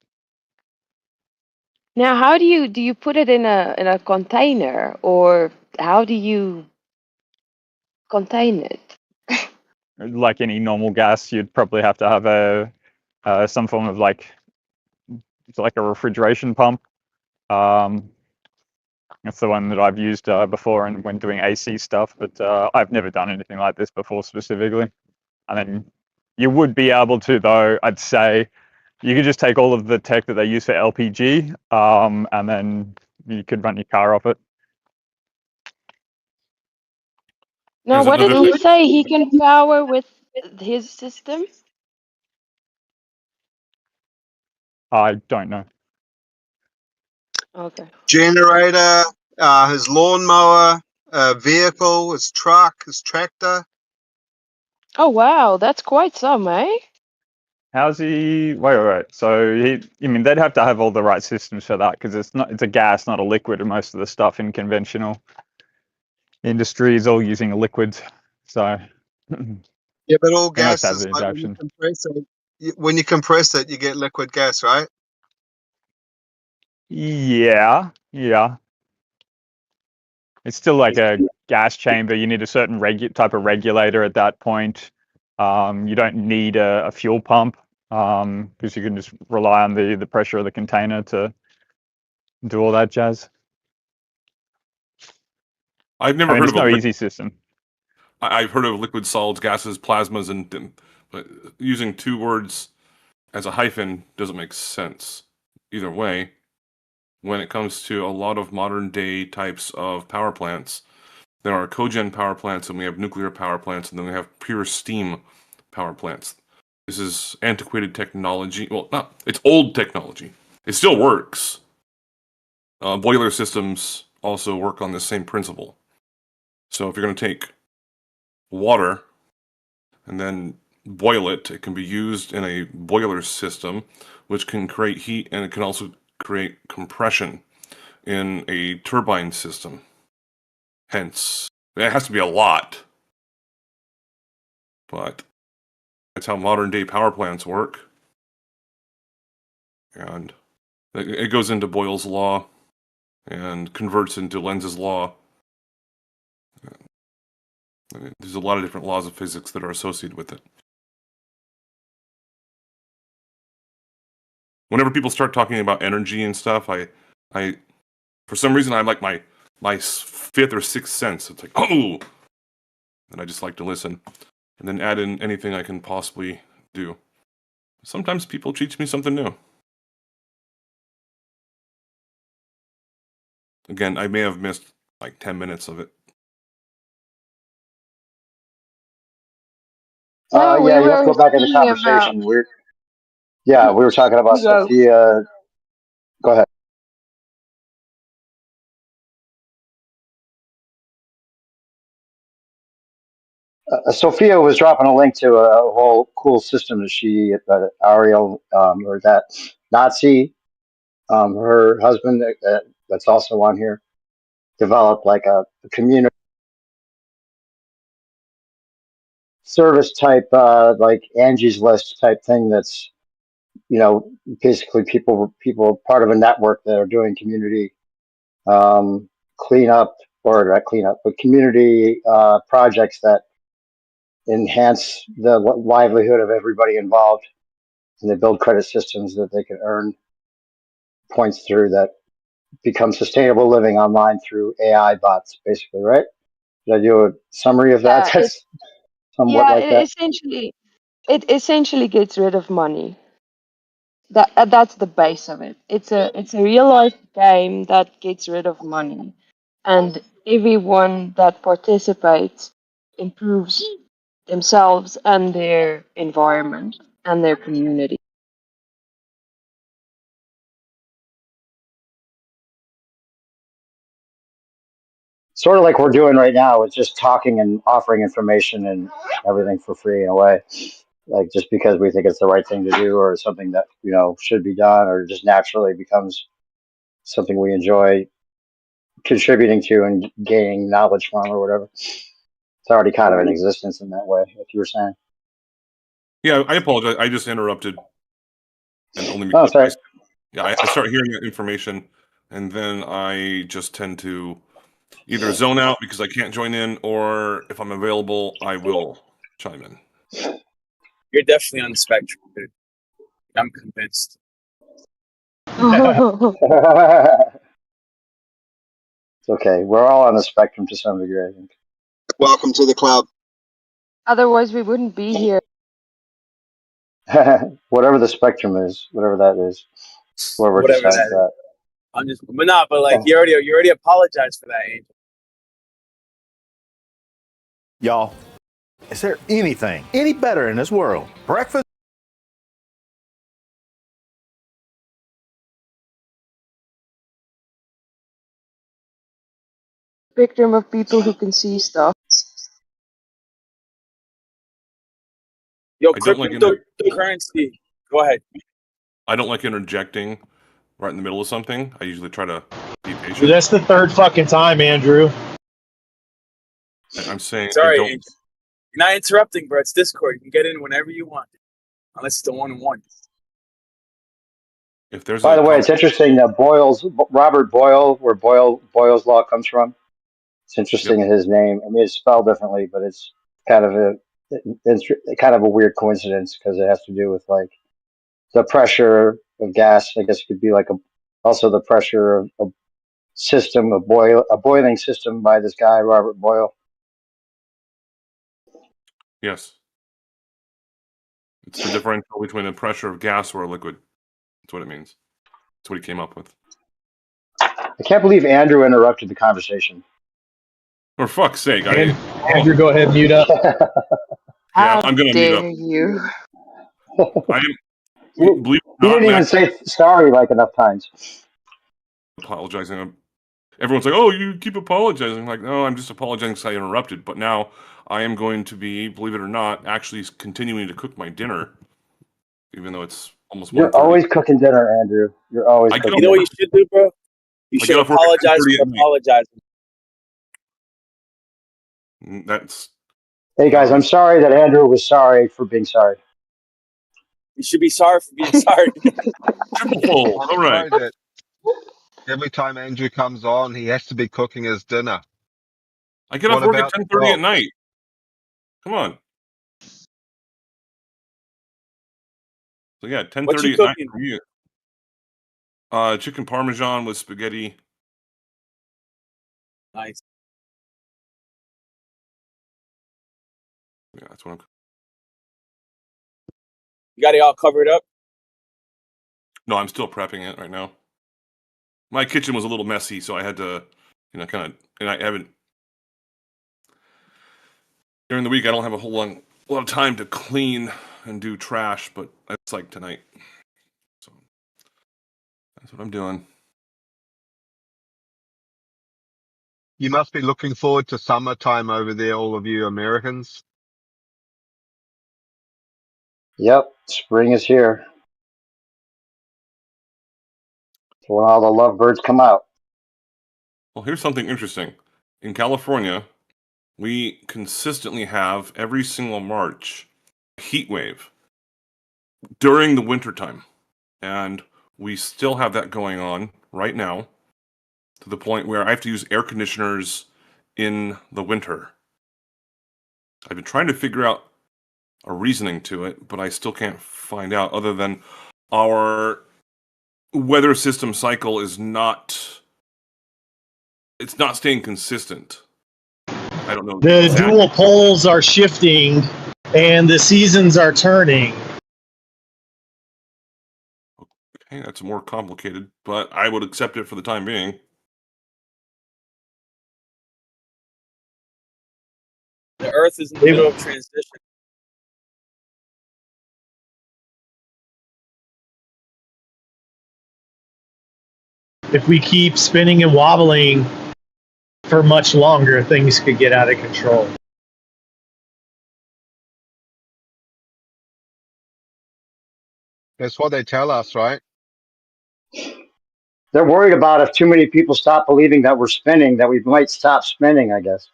Now, how do you put it in a container, or how do you contain it? Like any normal gas, you'd probably have to have some form of it's like a refrigeration pump. That's the one that I've used before and when doing AC stuff, but I've never done anything like this before specifically. And then you would be able to, though, I'd say, you could just take all of the tech that they use for LPG, and then you could run your car off it. Now, There's what did another he thing. say he can power with his system? I don't know. Okay. Generator, his lawnmower, vehicle, his truck, his tractor. Oh wow, that's quite some, eh? How's he? Wait. So I mean, they'd have to have all the right systems for that because it's a gas, not a liquid. And most of the stuff in conventional industry is all using a liquid. So Yeah, but all he must gas have is the like when you adaptation. compress it. When you compress it, you get liquid gas, right? Yeah. It's still like a gas chamber. You need a certain type of regulator at that point. You don't need a fuel pump because you can just rely on the pressure of the container to do all that jazz. I've I never mean, heard it's of a no liquid. easy system. I've heard of liquid solids, gases, plasmas, but using two words as a hyphen doesn't make sense. Either way, when it comes to a lot of modern day types of power plants, there are cogen power plants, and we have nuclear power plants, and then we have pure steam power plants. This is antiquated technology. Well, not, it's old technology. It still works. Boiler systems also work on the same principle. So if you're going to take water and then boil it, it can be used in a boiler system, which can create heat, and it can also create compression in a turbine system. Hence, it has to be a lot. But that's how modern day power plants work. And it goes into Boyle's law and converts into Lenz's law. There's a lot of different laws of physics that are associated with it. Whenever people start talking about energy and stuff, I for some reason, I'm like my fifth or sixth sense. It's like, oh, and I just like to listen, and then add in anything I can possibly do. Sometimes people teach me something new. Again, I may have missed like 10 minutes of it. No, we Yeah, you have to were go back in the speaking about. conversation. We were talking about You go. Sophia. Go ahead. Sophia was dropping a link to a whole cool system that she, Ariel, or that Nazi, her husband, that's also on here, developed like a community service type, like Angie's List type thing. That's, you know, basically people part of a network that are doing community cleanup, or not cleanup, but community projects that enhance the livelihood of everybody involved, and they build credit systems that they can earn points through that become sustainable living online through AI bots, basically, right? Did I do a summary of that? Yeah, That's somewhat yeah, like that. it essentially gets rid of money. That's the base of it. It's a real life game that gets rid of money, and everyone that participates improves themselves and their environment and their community. Sort of like we're doing right now with just talking and offering information and everything for free in a way. Like just because we think it's the right thing to do, or something that, you know, should be done, or just naturally becomes something we enjoy contributing to and gaining knowledge from, or whatever. It's already kind of in existence in that way, like you were saying. Yeah, I apologize. I just interrupted, and only Oh, because sorry. I start hearing that information, and then I just tend to either zone out because I can't join in, or if I'm available, I will chime in. You're definitely on the spectrum, dude. I'm convinced. It's okay. We're all on the spectrum to some degree, I think. Welcome to the club. Otherwise, we wouldn't be here. Whatever the spectrum is, whatever that is, whoever Whatever decides that is. that. I'm just, but not. But like, you already apologized for that, Angel. Y'all, is there anything any better in this world? Breakfast? Spectrum of people who can see stuff. Yo, I don't like cryptocurrency. Go ahead. I don't like interjecting right in the middle of something. I usually try to be Dude, patient. that's the third fucking time, Andrew. I'm saying Sorry, I don't. Angel. You're not interrupting, bro. It's Discord. You can get in whenever you want, unless it's the 1-on-1. If there's By a the way, it's interesting that Robert Boyle, where Boyle's law comes from. It's interesting in his name. I mean, it's spelled differently, but it's kind of it's kind of a weird coincidence, because it has to do with like the pressure of gas. I guess it could be like also the pressure of a system, a boiling system by this guy Robert Boyle. Yes, it's the differential between the pressure of gas or a liquid. That's what it means. That's what he came up with. I can't believe Andrew interrupted the conversation. For fuck's sake! Andrew, go ahead, mute up. Yeah, How I'm gonna mute up. dare you? I am. He Believe it or not, didn't even Matt, say sorry like enough times. apologizing. Everyone's like, "Oh, you keep apologizing." I'm like, no, I'm just apologizing because I interrupted. But now I am going to be, believe it or not, actually continuing to cook my dinner, even though it's almost You're 1:30. always cooking dinner, Andrew. You're always I get cooking You know what dinner. you should do, bro? You I should get off work at apologize 10:30 for at night. apologizing. That's Hey guys, I'm sorry that Andrew was sorry for being sorry. You should be sorry for being sorry. triple fold. I'm All right. sorry that every time Andrew comes on, he has to be cooking his dinner. I get What off work at about the 10:30 at dog? night. Come on. So yeah, What you 10:30 at night cooking? for me. Chicken parmesan with spaghetti. Nice. Yeah, that's what I'm. You got it all covered up? No, I'm still prepping it right now. My kitchen was a little messy, so I had to, kind of, and I haven't during the week. I don't have a lot of time to clean and do trash, but that's like tonight. So that's what I'm doing. You must be looking forward to summertime over there, all of you Americans. Yep, spring is here. So when all the lovebirds come out. Well, here's something interesting. In California, we consistently have every single March a heat wave during the wintertime. And we still have that going on right now to the point where I have to use air conditioners in the winter. I've been trying to figure out a reasoning to it, but I still can't find out other than our weather system cycle is not staying consistent. I don't know The exactly. dual poles are shifting and the seasons are turning. Okay, that's more complicated, but I would accept it for the time being. The Earth is in the middle of transition. If we keep spinning and wobbling for much longer, things could get out of control. That's what they tell us, right? They're worried about if too many people stop believing that we're spinning, that we might stop spinning, I guess.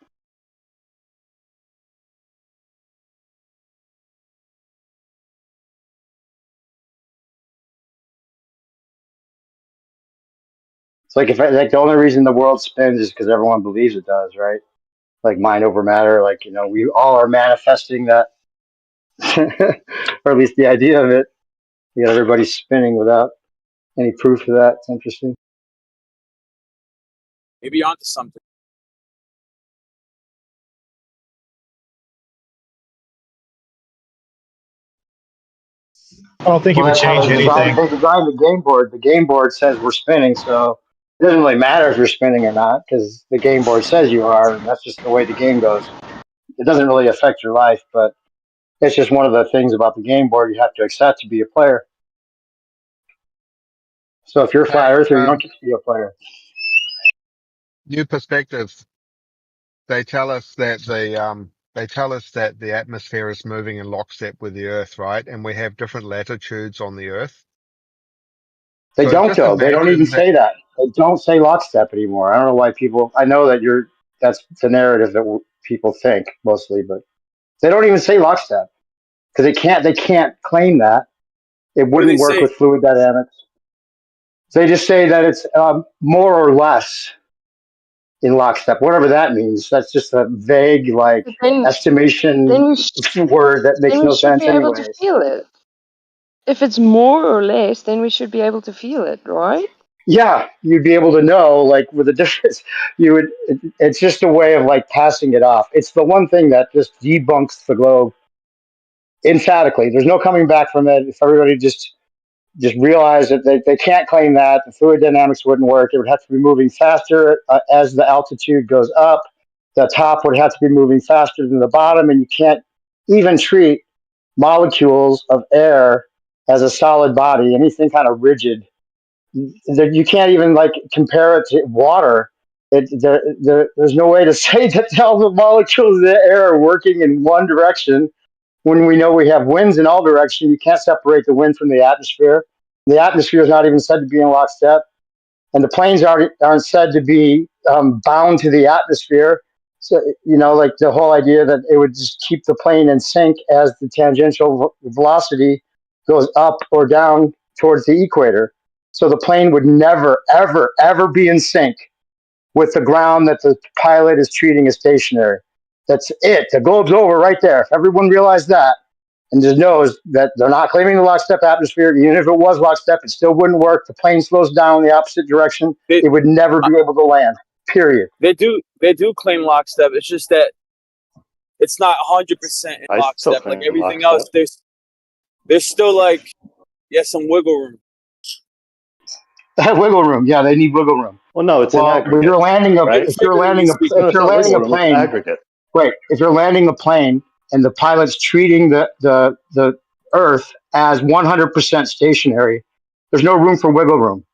It's like the only reason the world spins is because everyone believes it does, right? Like mind over matter, like, we all are manifesting that, or at least the idea of it. Everybody's spinning without any proof of that. It's interesting. Maybe onto something. I don't think it would change anything. They designed the game board. The game board says we're spinning, so it doesn't really matter if you're spinning or not because the game board says you are, and that's just the way the game goes. It doesn't really affect your life, but it's just one of the things about the game board you have to accept to be a player. So if you're a flat Hey, earther, you don't get to be a player. new perspective. They tell us that the atmosphere is moving in lockstep with the Earth, right? And we have different latitudes on the Earth. They So don't just though. They don't even imagine that. say that. They don't say lockstep anymore. I don't know why people. I know that that's the narrative that people think mostly, but they don't even say lockstep because they can't. They can't claim that. It What do they wouldn't work say? with fluid dynamics. They just say that it's more or less in lockstep, whatever that means. That's just a vague, like, But then estimation we word that makes then we no should be sense, able to anyways. feel it. If it's more or less, then we should be able to feel it, right? Yeah, you'd be able to know, like, with the difference. You would. It's just a way of like passing it off. It's the one thing that just debunks the globe emphatically. There's no coming back from it. If everybody just realize that they can't claim that the fluid dynamics wouldn't work. It would have to be moving faster as the altitude goes up. The top would have to be moving faster than the bottom, and you can't even treat molecules of air as a solid body, anything kind of rigid. You can't even like compare it to water. There's no way to say that all the molecules of the air are working in one direction when we know we have winds in all directions. You can't separate the wind from the atmosphere. The atmosphere is not even said to be in lockstep, and the planes aren't said to be bound to the atmosphere. So, like the whole idea that it would just keep the plane in sync as the tangential velocity goes up or down towards the equator. So the plane would never, ever, ever be in sync with the ground that the pilot is treating as stationary. That's it. The globe's over right there. If everyone realized that and just knows that they're not claiming the lockstep atmosphere, even if it was lockstep, it still wouldn't work. The plane slows down in the opposite direction. They It would never be able to land, period. they do claim lockstep. It's just that it's not 100% in I still lockstep. Like claim everything lockstep. else, there's still like some wiggle room. Wiggle room. Yeah, they need wiggle room. Well, no, it's in Well, when aggregate, you're landing right? if you're landing No, if it's you're not landing wiggle a room. It's plane, aggregate. wait, if you're landing a plane and the pilot's treating the Earth as 100% stationary, there's no room for wiggle room.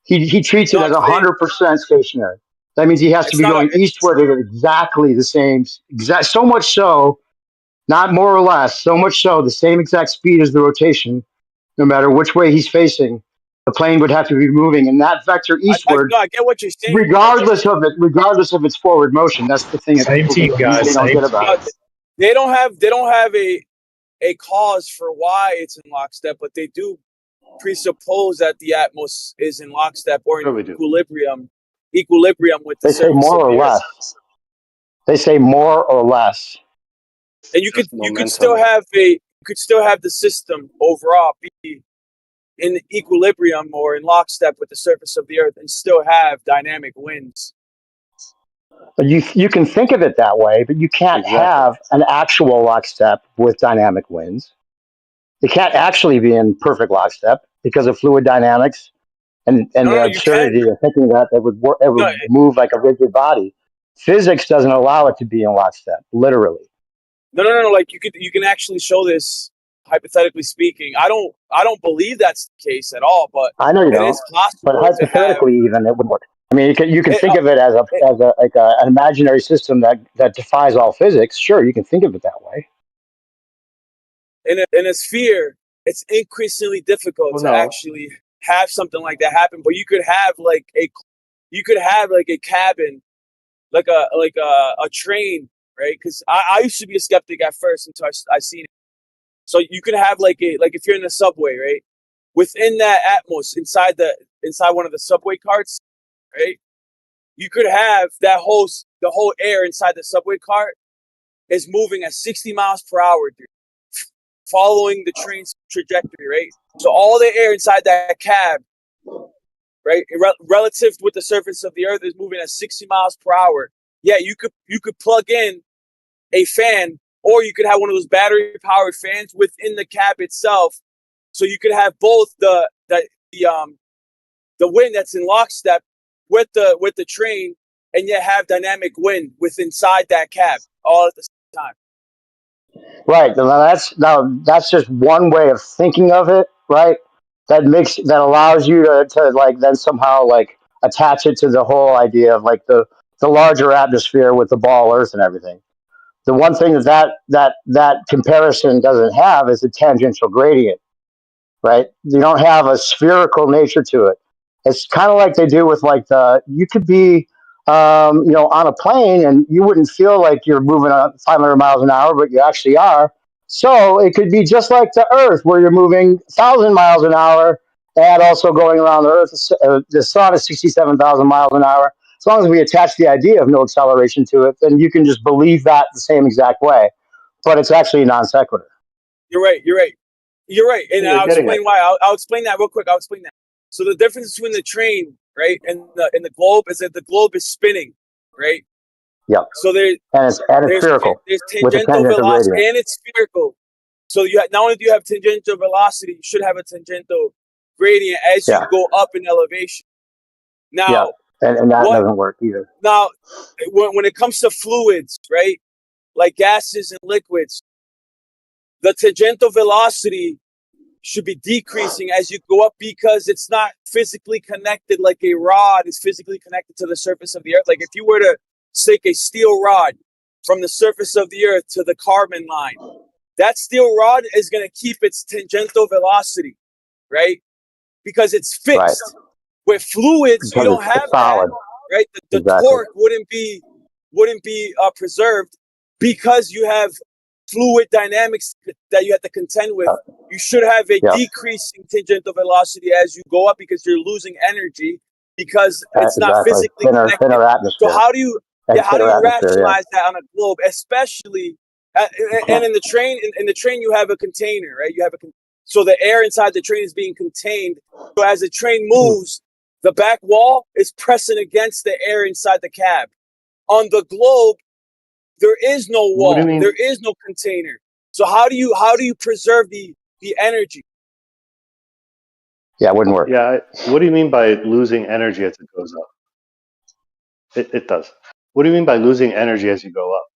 He treats it No, as I'm saying 100% stationary. That means he has to it's be not going eastward at exactly the same exact. So much so not more or less. So much so, the same exact speed as the rotation, no matter which way he's facing, the plane would have to be moving in that vector eastward, No, I get what you're saying. regardless of its forward motion. That's the thing that Same team, guys. they don't Same get about No, it. they don't have a cause for why it's in lockstep, but they do presuppose that the Atmos is in lockstep or in Sure we do. equilibrium with the They say surface more of or the Earth. less. They say more or less. And you Just could still have the system overall be in equilibrium or in lockstep with the surface of the Earth and still have dynamic winds. But you can think of it that way, but you can't have an actual lockstep with dynamic winds. It can't actually be in perfect lockstep because of fluid dynamics and the No, you can. absurdity of thinking that it No, would move like a rigid body. Physics doesn't allow it to be in lockstep, literally. no. Like you can actually show this hypothetically speaking. I don't believe that's the case at all, but I know you it don't, is but possible to have hypothetically, even it would work. I mean, you can it, think of it as an imaginary system that defies all physics. Sure, you can think of it that way. in a sphere. It's increasingly difficult to actually have something like that happen. But you could have a cabin, like a train, right? Because I used to be a skeptic at first until I seen it. So you could have like if you're in the subway, right? Within that Atmos, inside one of the subway carts, right? You could have the whole air inside the subway cart is moving at 60 miles per hour, dude, following the train's trajectory, right? So all the air inside that cab, right, relative with the surface of the Earth, is moving at 60 miles per hour. Yeah, you could plug in a fan, or you could have one of those battery powered fans within the cab itself, so you could have both the wind that's in lockstep with the train, and yet have dynamic wind with inside that cab all at the same time. Right. That's just one way of thinking of it, right? That allows you to like then somehow like attach it to the whole idea of like the larger atmosphere with the ball Earth and everything. The one thing that comparison doesn't have is a tangential gradient, right? You don't have a spherical nature to it. It's kind of like they do with like you could be, on a plane and you wouldn't feel like you're moving at 500 miles an hour, but you actually are. So it could be just like the Earth, where you're moving 1,000 miles an hour and also going around the Earth. The sun is 67,000 miles an hour. As long as we attach the idea of no acceleration to it, then you can just believe that the same exact way. But it's actually a non sequitur. You're right. And I'll explain why. I'll explain that real quick. I'll explain that. So the difference between the train, right, and the globe is that the globe is spinning, right? Yep. So And it's spherical there's with a tangential tangential velocity, gradient. and it's spherical. So not only do you have tangential velocity, you should have a tangential gradient as you Yeah. go up in elevation. Yeah. Now, And that doesn't work either. now when it comes to fluids, right, like gases and liquids, the tangential velocity should be decreasing as you go up because it's not physically connected like a rod is physically connected to the surface of the Earth. Like if you were to stick a steel rod from the surface of the Earth to the carbon line, that steel rod is going to keep its tangential velocity, right? Because it's fixed. Right. With fluids, you Because don't have it's solid. that, right? The Exactly. torque wouldn't be preserved because you have fluid dynamics that you have to contend with. You should have a decreasing tangential velocity as you go up because you're losing energy because it's not Exactly. physically connected. Thinner atmosphere. So how do you rationalize that on a globe, especially and in the train you have a container, right? So the air inside the train is being contained. So as the train moves, the back wall is pressing against the air inside the cab. On the globe, there is no wall. There is no container. So how do you preserve the energy? Yeah, it wouldn't work. Yeah. What do you mean by losing energy as it goes up? It does. What do you mean by losing energy as you go up?